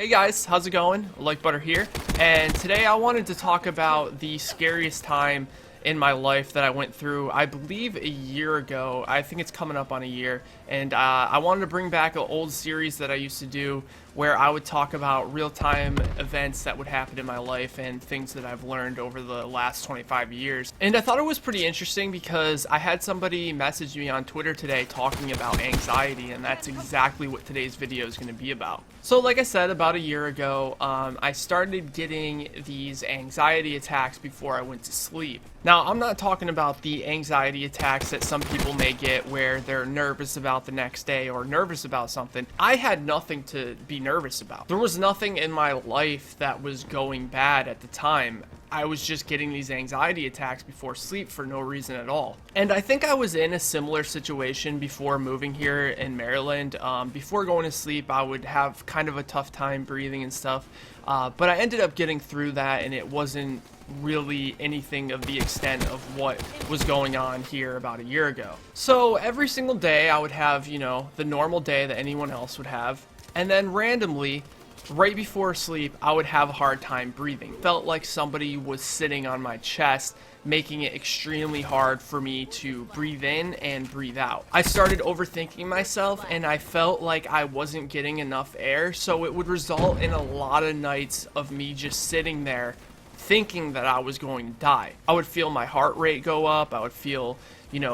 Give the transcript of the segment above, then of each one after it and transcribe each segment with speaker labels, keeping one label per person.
Speaker 1: Hey guys, how's it going? Like Butter here, and today I wanted to talk about the scariest time in my life that I went through, I believe a year ago. I think it's coming up on a year, and I wanted to bring back an old series that I used to do where I would talk about real-time events that would happen in my life and things that I've learned over the last 25 years. And I thought it was pretty interesting because I had somebody message me on Twitter today talking about anxiety, and that's exactly what today's video is going to be about. So like I said, about a year ago, I started getting these anxiety attacks before I went to sleep. Now, I'm not talking about the anxiety attacks that some people may get where they're nervous about the next day or nervous about something. I had nothing to be nervous about. There was nothing in my life that was going bad at the time. I was just getting these anxiety attacks before sleep for no reason at all. And I think I was in a similar situation before moving here in Maryland. Before going to sleep, I would have kind of a tough time breathing and stuff. But I ended up getting through that, and it wasn't really anything of the extent of what was going on here about a year ago. So every single day I would have, the normal day that anyone else would have. And then randomly, right before sleep, I would have a hard time breathing. Felt like somebody was sitting on my chest, making it extremely hard for me to breathe in and breathe out. I started overthinking myself, and I felt like I wasn't getting enough air, so it would result in a lot of nights of me just sitting there thinking that I was going to die. I would feel my heart rate go up. I would feel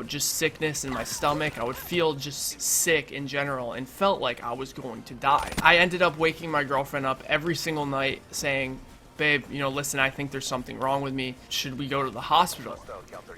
Speaker 1: just sickness in my stomach. I would feel just sick in general and felt like I was going to die. I ended up waking my girlfriend up every single night saying, babe, listen, I think there's something wrong with me. Should we go to the hospital?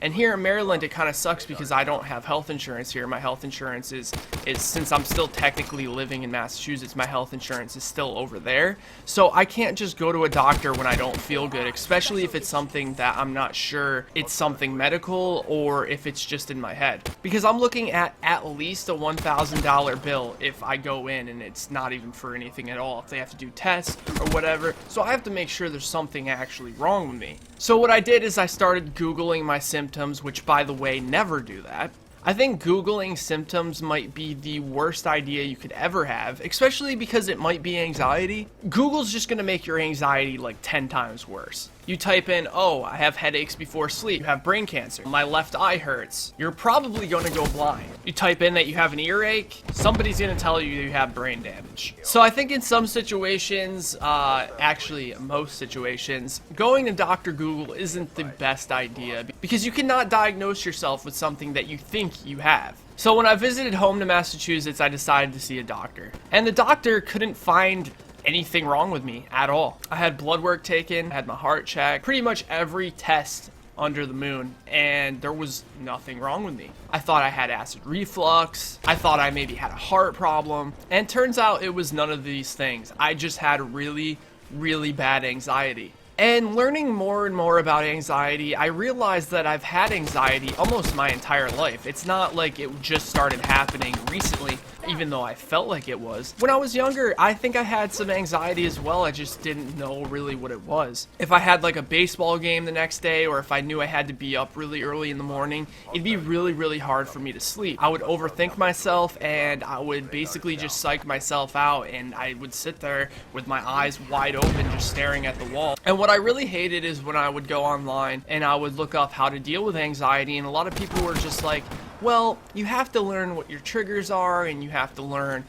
Speaker 1: And here in Maryland, it kind of sucks because I don't have health insurance here. My health insurance is since I'm still technically living in Massachusetts, my health insurance is still over there. So I can't just go to a doctor when I don't feel good, especially if it's something that I'm not sure it's something medical or if it's just in my head. Because I'm looking at least a $1,000 bill if I go in and it's not even for anything at all, if they have to do tests or whatever. So I have to make sure there's something actually wrong with me. So what I did is I started Googling my symptoms, which by the way, never do that. I think Googling symptoms might be the worst idea you could ever have, especially because it might be anxiety. Google's just gonna make your anxiety like 10 times worse. You type in, oh, I have headaches before sleep. You have brain cancer. My left eye hurts. You're probably going to go blind. You type in that you have an earache. Somebody's going to tell you you have brain damage. So I think in some situations, actually most situations, going to Dr. Google isn't the best idea because you cannot diagnose yourself with something that you think you have. So when I visited home to Massachusetts, I decided to see a doctor. And the doctor couldn't find anything wrong with me at all. I had blood work taken, I had my heart checked, pretty much every test under the moon, and there was nothing wrong with me. I thought I had acid reflux, I thought I maybe had a heart problem, and turns out it was none of these things. I just had really, really bad anxiety. And learning more and more about anxiety, I realized that I've had anxiety almost my entire life. It's not like it just started happening recently, even though I felt like it was. When I was younger, I think I had some anxiety as well. I just didn't know really what it was. If I had like a baseball game the next day, or if I knew I had to be up really early in the morning, it'd be really, really hard for me to sleep. I would overthink myself, and I would basically just psych myself out, and I would sit there with my eyes wide open, just staring at the wall. And what I really hated is when I would go online and I would look up how to deal with anxiety, and a lot of people were just like, well, you have to learn what your triggers are, and you have to learn,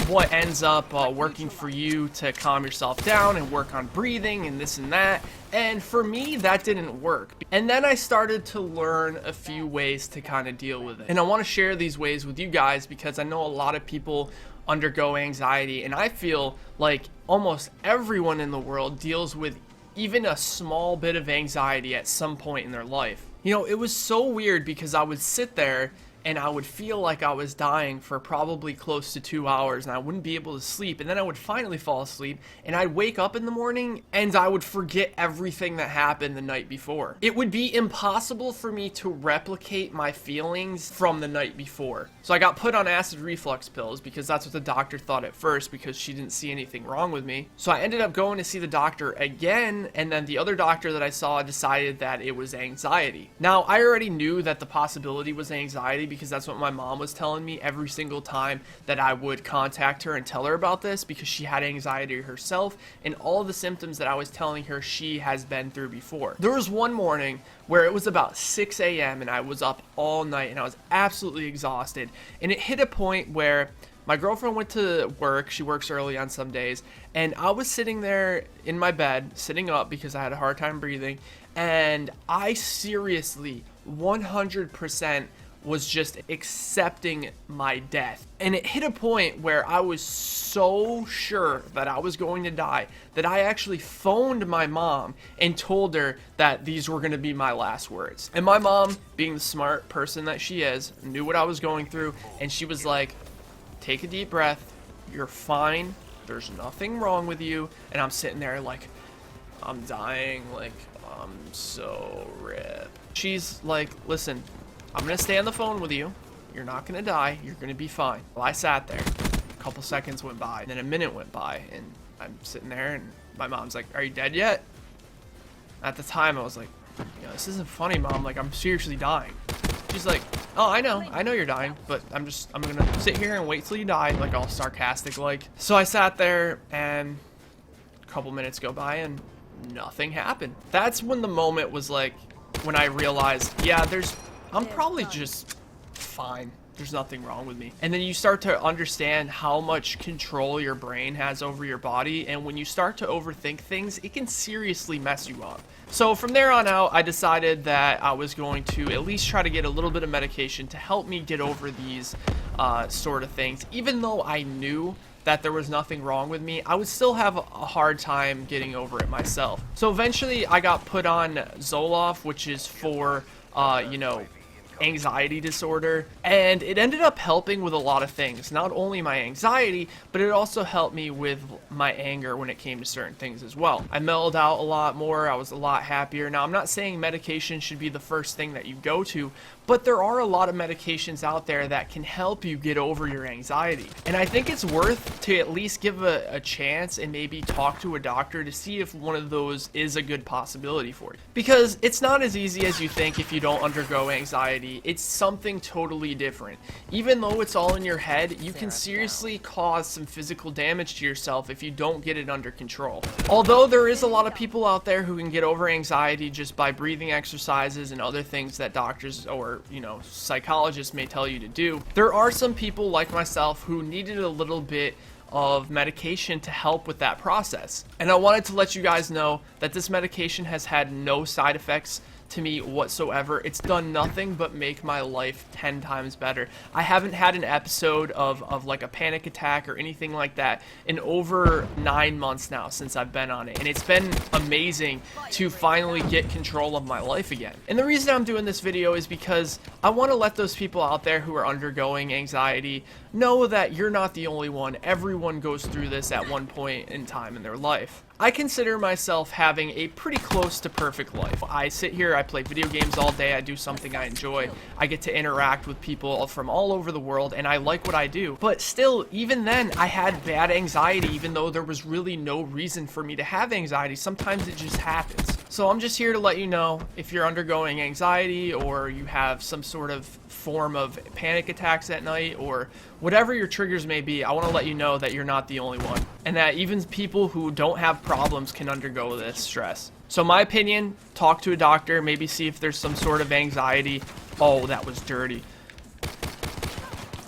Speaker 1: what ends up working for you to calm yourself down and work on breathing and this and that. And for me, that didn't work. And then I started to learn a few ways to kind of deal with it. And I want to share these ways with you guys because I know a lot of people undergo anxiety, and I feel like almost everyone in the world deals with even a small bit of anxiety at some point in their life. It was so weird because I would sit there and I would feel like I was dying for probably close to 2 hours, and I wouldn't be able to sleep, and then I would finally fall asleep, and I'd wake up in the morning and I would forget everything that happened the night before. It would be impossible for me to replicate my feelings from the night before. So I got put on acid reflux pills because that's what the doctor thought at first, because she didn't see anything wrong with me. So I ended up going to see the doctor again, and then the other doctor that I saw decided that it was anxiety. Now, I already knew that the possibility was anxiety because that's what my mom was telling me every single time that I would contact her and tell her about this, because she had anxiety herself and all the symptoms that I was telling her she has been through before. There was one morning where it was about 6 a.m. and I was up all night and I was absolutely exhausted, and it hit a point where my girlfriend went to work. She works early on some days, and I was sitting there in my bed, sitting up because I had a hard time breathing, and I seriously 100% was just accepting my death. And it hit a point where I was so sure that I was going to die that I actually phoned my mom and told her that these were going to be my last words. And my mom, being the smart person that she is, knew what I was going through, and she was like, take a deep breath, you're fine, there's nothing wrong with you. And I'm sitting there like, I'm dying, like, I'm so rip. She's like, listen, I'm gonna stay on the phone with you, you're not gonna die, you're gonna be fine. Well, I sat there, a couple seconds went by, and then a minute went by, and I'm sitting there, and my mom's like, are you dead yet? At the time, I was like, this isn't funny, Mom, like, I'm seriously dying. She's like, oh, I know you're dying, but I'm gonna sit here and wait till you die, like all sarcastic like. So I sat there, and a couple minutes go by and nothing happened. That's when the moment was like, when I realized, yeah, I'm probably just fine. There's nothing wrong with me. And then you start to understand how much control your brain has over your body, and when you start to overthink things, it can seriously mess you up. So from there on out, I decided that I was going to at least try to get a little bit of medication to help me get over these sort of things. Even though I knew that there was nothing wrong with me, I would still have a hard time getting over it myself. So eventually I got put on Zoloft, which is for, anxiety disorder, and it ended up helping with a lot of things. Not only my anxiety, but it also helped me with my anger when it came to certain things as well. I mellowed out a lot more, I was a lot happier. Now, I'm not saying medication should be the first thing that you go to, but there are a lot of medications out there that can help you get over your anxiety. And I think it's worth to at least give a chance and maybe talk to a doctor to see if one of those is a good possibility for you. Because it's not as easy as you think if you don't undergo anxiety. It's something totally different. Even though it's all in your head, you can seriously cause some physical damage to yourself if you don't get it under control. Although there is a lot of people out there who can get over anxiety just by breathing exercises and other things that doctors or psychologists may tell you to do, there are some people like myself who needed a little bit of medication to help with that process. And I wanted to let you guys know that this medication has had no side effects to me whatsoever. It's done nothing but make my life 10 times better. I haven't had an episode of like a panic attack or anything like that in over 9 months now since I've been on it, and it's been amazing to finally get control of my life again. And the reason I'm doing this video is because I want to let those people out there who are undergoing anxiety know that you're not the only one. Everyone goes through this at one point in time in their life. I consider myself having a pretty close to perfect life. I sit here, I play video games all day, I do something I enjoy, I get to interact with people from all over the world, and I like what I do. But still, even then, I had bad anxiety, even though there was really no reason for me to have anxiety. Sometimes it just happens. So I'm just here to let you know, if you're undergoing anxiety or you have some sort of form of panic attacks at night or whatever your triggers may be, I want to let you know that you're not the only one, and that even people who don't have problems can undergo this stress. So my opinion, talk to a doctor, maybe see if there's some sort of anxiety. Oh, that was dirty.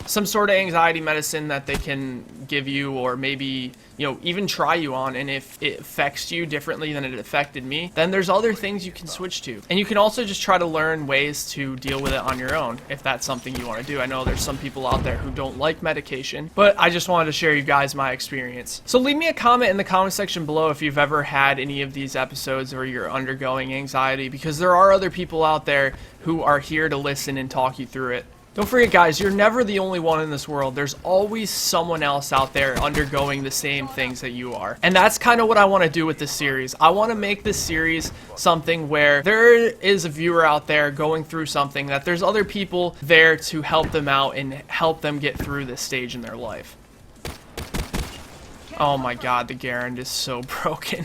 Speaker 1: Some sort of anxiety medicine that they can give you, or maybe, even try you on, and if it affects you differently than it affected me, then there's other things you can switch to. And you can also just try to learn ways to deal with it on your own, if that's something you want to do. I know there's some people out there who don't like medication, but I just wanted to share you guys my experience. So leave me a comment in the comment section below if you've ever had any of these episodes or you're undergoing anxiety, because there are other people out there who are here to listen and talk you through it. Don't forget, guys, you're never the only one in this world. There's always someone else out there undergoing the same things that you are. And that's kind of what I want to do with this series. I want to make this series something where there is a viewer out there going through something, that there's other people there to help them out and help them get through this stage in their life. Oh my god, the Garand is so broken.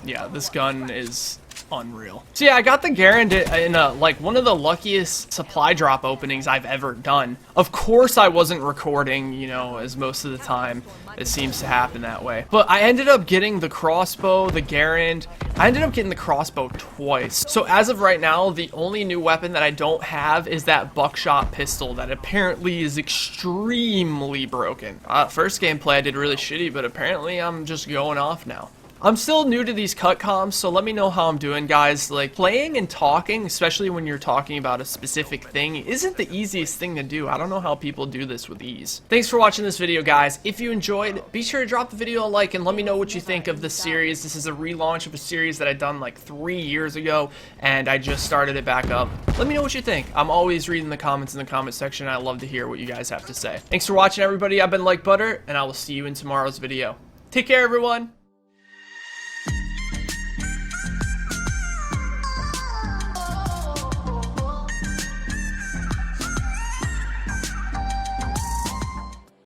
Speaker 1: Yeah, this gun is unreal. So yeah, I got the Garand in like one of the luckiest supply drop openings I've ever done. Of course I wasn't recording, you know, as most of the time it seems to happen that way. But I ended up getting the crossbow, the Garand. I ended up getting the crossbow twice. So as of right now, the only new weapon that I don't have is that buckshot pistol that apparently is extremely broken. First gameplay I did really shitty, but apparently I'm just going off now. I'm still new to these cut comms, so let me know how I'm doing, guys. Like, playing and talking, especially when you're talking about a specific thing, isn't the easiest thing to do. I don't know how people do this with ease. Thanks for watching this video, guys. If you enjoyed, be sure to drop the video a like and let me know what you think of this series. This is a relaunch of a series that I done like 3 years ago, and I just started it back up. Let me know what you think. I'm always reading the comments in the comment section. I love to hear what you guys have to say. Thanks for watching, everybody. I've been Like Butter, and I will see you in tomorrow's video. Take care, everyone.